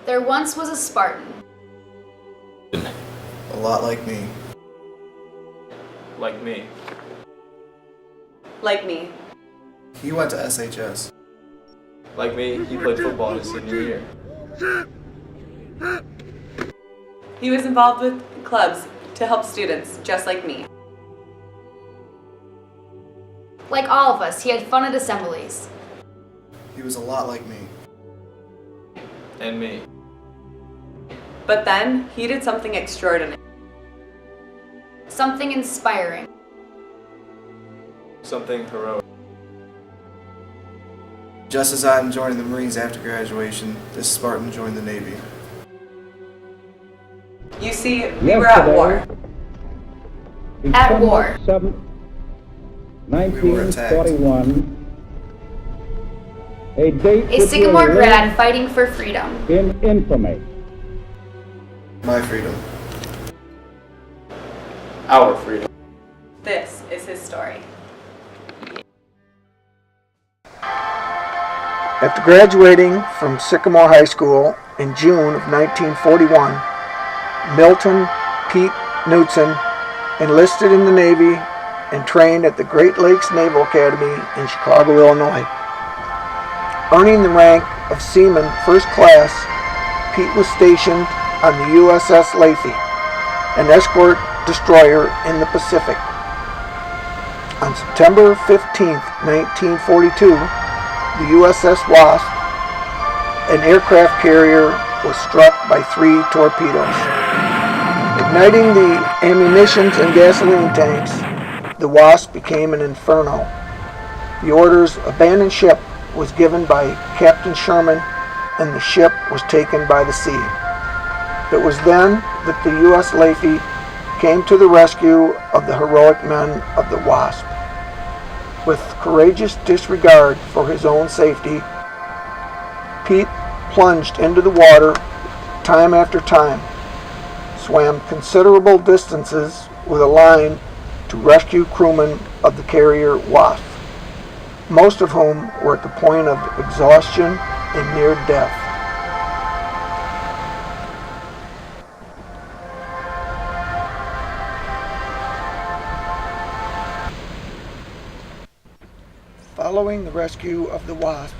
There once was a Spartan. A lot like me. Like me. Like me. He went to SHS. Like me, he played football his senior year. He was involved with clubs to help students, just like me. Like all of us, he had fun at assemblies. He was a lot like me. And me. But then, he did something extraordinary. Something inspiring. Something heroic. Just as I'm joining the Marines after graduation, this Spartan joined the Navy. You see, we were at war. At war. 7th, We were attacked. 1941. A date A Sycamore grad fighting for freedom. in infamy. My freedom. Our freedom. This is his story. After graduating from Sycamore High School in June of 1941, Milton Pete Knudson enlisted in the Navy and trained at the Great Lakes Naval Academy in Chicago, Illinois. Earning the rank of Seaman First Class, Pete was stationed on the USS Laffey, an escort destroyer in the Pacific. On September 15, 1942, the USS Wasp, an aircraft carrier, was struck by 3 torpedoes. Igniting the ammunition and gasoline tanks, the Wasp became an inferno. The orders "abandon ship" was given by Captain Sherman, and the ship was taken by the sea. It was then that the U.S. Laffey came to the rescue of the heroic men of the Wasp. With courageous disregard for his own safety, Pete plunged into the water time after time, swam considerable distances with a line to rescue crewmen of the carrier Wasp, most of whom were at the point of exhaustion and near death. Following the rescue of the Wasp,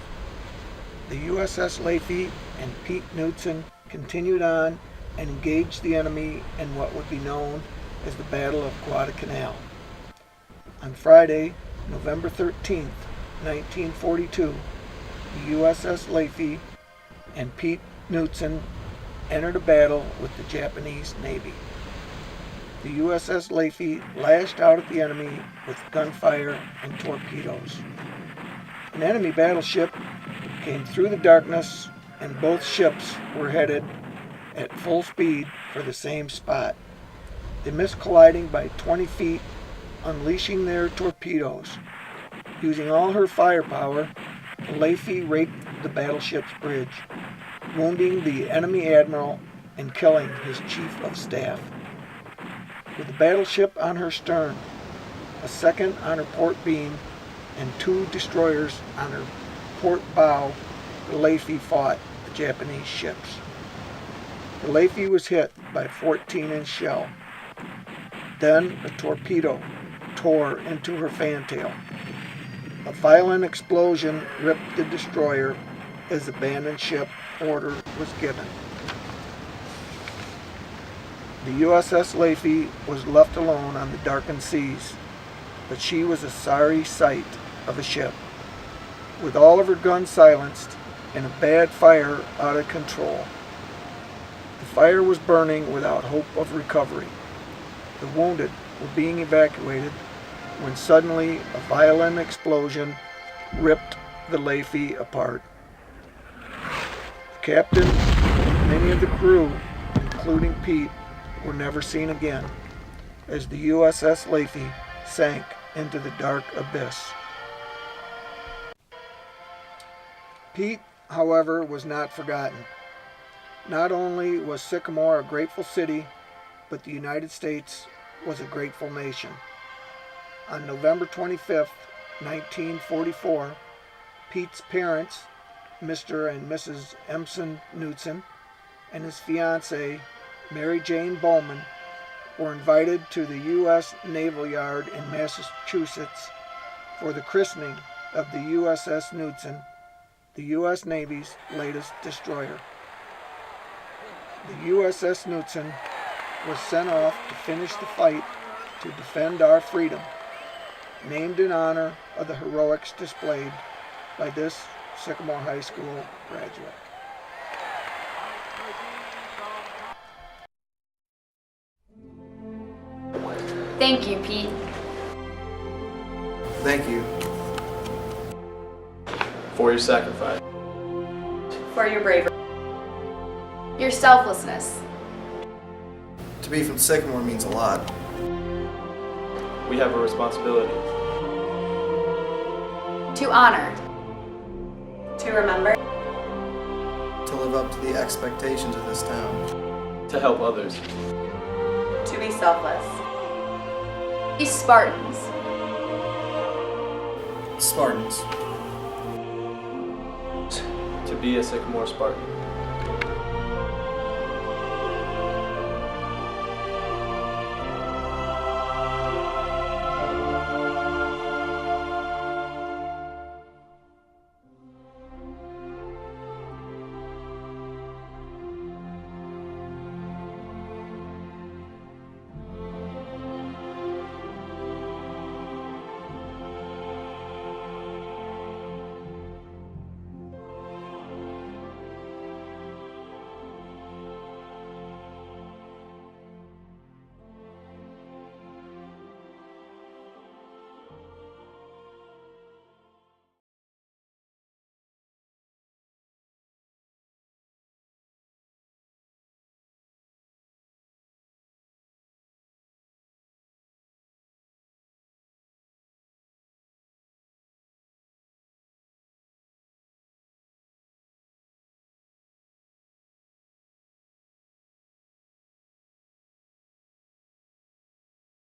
the USS Laffey and Pete Knudson continued on and engaged the enemy in what would be known as the Battle of Guadalcanal. On Friday, November 13, 1942, the USS Laffey and Pete Knudson entered a battle with the Japanese Navy. The USS Laffey lashed out at the enemy with gunfire and torpedoes. An enemy battleship came through the darkness, and both ships were headed at full speed for the same spot. They missed colliding by 20 feet, unleashing their torpedoes. Using all her firepower, the Laffey raked the battleship's bridge, wounding the enemy admiral and killing his chief of staff. With the battleship on her stern, a second on her port beam, and 2 destroyers on her port bow, the Laffey fought the Japanese ships. The Laffey was hit by a 14-inch shell. Then a torpedo tore into her fantail. A violent explosion ripped the destroyer as abandon ship order was given. The USS Laffey was left alone on the darkened seas, but she was a sorry sight of a ship, with all of her guns silenced and a bad fire out of control. The fire was burning without hope of recovery. The wounded were being evacuated when suddenly a violent explosion ripped the Laffey apart. The captain and many of the crew, including Pete, were never seen again as the USS Laffey sank into the dark abyss. Pete, however, was not forgotten. Not only was Sycamore a grateful city, but the United States was a grateful nation. On November 25, 1944, Pete's parents, Mr. and Mrs. Emson Knudson, and his fiancée, Mary Jane Bowman, were invited to the U.S. Naval Yard in Massachusetts for the christening of the USS Knudson, the U.S. Navy's latest destroyer. The USS Knudson was sent off to finish the fight to defend our freedom, named in honor of the heroics displayed by this Sycamore High School graduate. Thank you, Pete. Thank you. For your sacrifice. For your bravery. Your selflessness. To be from Sycamore means a lot. We have a responsibility. To honor. To remember. To live up to the expectations of this town. To help others. To be selfless. Be Spartans. Spartans. To be a Sycamore Spartan.